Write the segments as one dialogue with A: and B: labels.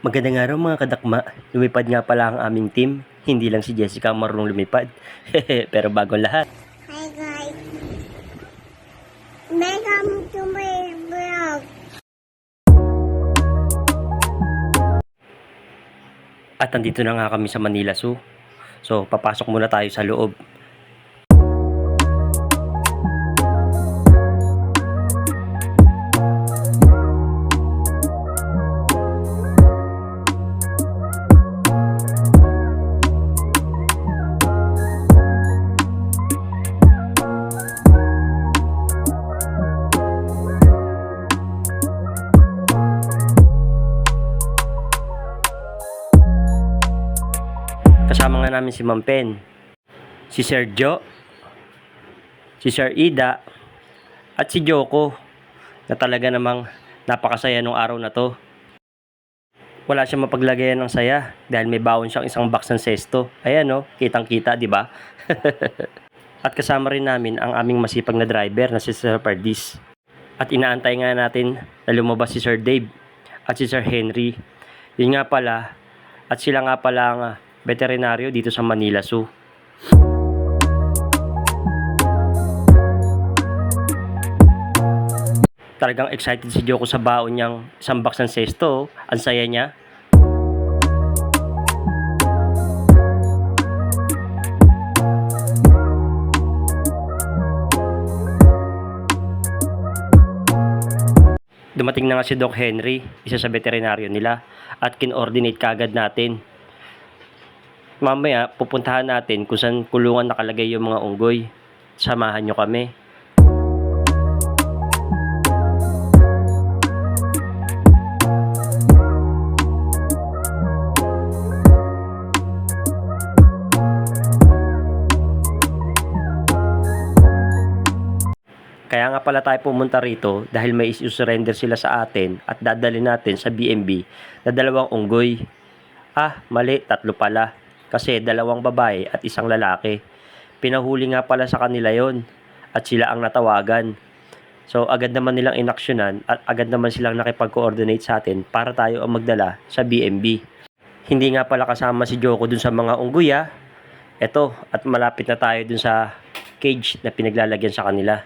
A: Magandang araw mga kadakma. Lumipad nga pala ang aming team. Hindi lang si Jessica ang marunong lumipad. Pero bago ang lahat.
B: Hi guys, welcome to my vlog.
A: At andito na nga kami sa Manila Zoo. So papasok muna tayo sa loob. Kasama nga namin si Ma'am Pen, si Sergio, si Sir Ida, at si Joko na talaga namang napakasaya nung araw na to. Wala siyang mapaglagayan ng saya dahil may baon siyang isang box ng sesto. Ayan no, kitang-kita, di ba? At kasama rin namin ang aming masipag na driver na si Sir Pardis. At inaantay nga natin na lumabas si Sir Dave at si Sir Henry. Yun nga pala, at sila nga pala ang veterinaryo dito sa Manila Zoo. Talagang excited si Joko sa baon niyang isang box ng sesto. Ang saya niya. Dumating na nga si Doc Henry, isa sa veterinaryo nila, at kin-coordinate kagad natin. Mamaya, pupuntahan natin kung saan kulungan nakalagay yung mga unggoy. Samahan nyo kami. Kaya nga pala tayo pumunta rito dahil may isi-surrender sila sa atin at dadalhin natin sa BMB na 2 unggoy. Mali, 3 pala. Kasi 2 babae at 1 lalaki. Pinahuli nga pala sa kanila yon at sila ang natawagan. So agad naman nilang inaksyonan at agad naman silang nakipag-coordinate sa atin para tayo ang magdala sa BMB. Hindi nga pala kasama si Joko dun sa mga unggoy Eto, at malapit na tayo dun sa cage na pinaglalagyan sa kanila.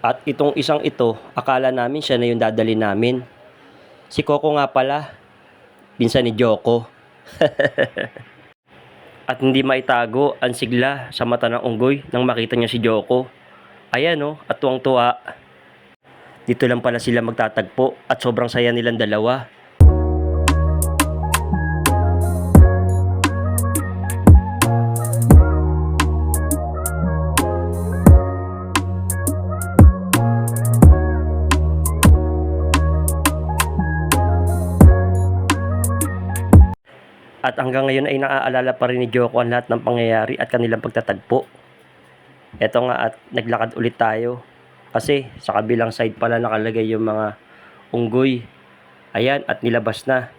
A: At itong isang ito, akala namin siya na yung dadali namin. Si Coco nga pala, pinsan ni Joko. At hindi maitago ang sigla sa mata ng unggoy nang makita niya si Joko. Ayan at tuwang-tuwa. Dito lang pala sila magtatagpo at sobrang saya nilang dalawa. At hanggang ngayon ay naaalala pa rin ni Joko ang lahat ng pangyayari at kanilang pagtatagpo. Eto nga at naglakad ulit tayo. Kasi sa kabilang side pala nakalagay yung mga unggoy. Ayan at nilabas na.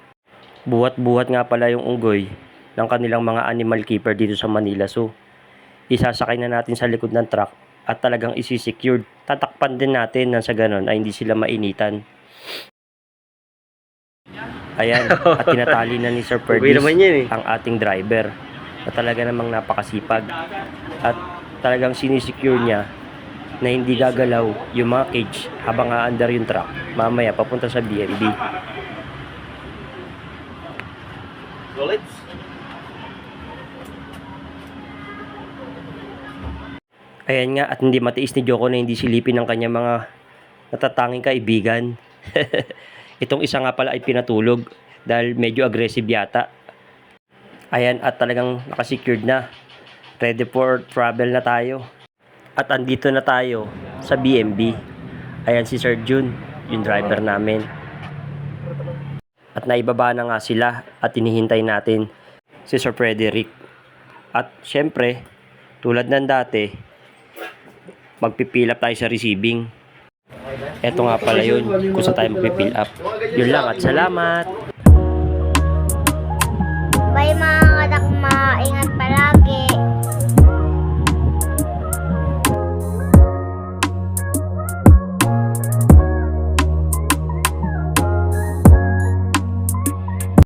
A: Buhat-buhat nga pala yung unggoy ng kanilang mga animal keeper dito sa Manila Zoo. Isasakay na natin sa likod ng truck at talagang isi-secured. Tatakpan din natin na sa ganon ay hindi sila mainitan. Ayan, at tinatali na ni Sir Perdis ang ating driver na talaga namang napakasipag at talagang sinisecure niya na hindi gagalaw yung mga cage habang aandar yung truck mamaya papunta sa BNB. Ayan nga, at hindi matiis ni Joko na hindi silipin ng kanyang mga natatanging kaibigan. Itong isa nga pala ay pinatulog dahil medyo aggressive yata. Ayan, at talagang nakasecured na. Ready for travel na tayo. At andito na tayo sa BMB. Ayan si Sir Jun, yung driver namin. At naibaba na nga sila at hinihintay natin si Sir Frederick. At syempre, tulad ng dati, magpipill up tayo sa receiving. Eto nga pala yun, kung saan tayo magpipill up. Yun lang at salamat!
B: Bye mga kadakma. Ingat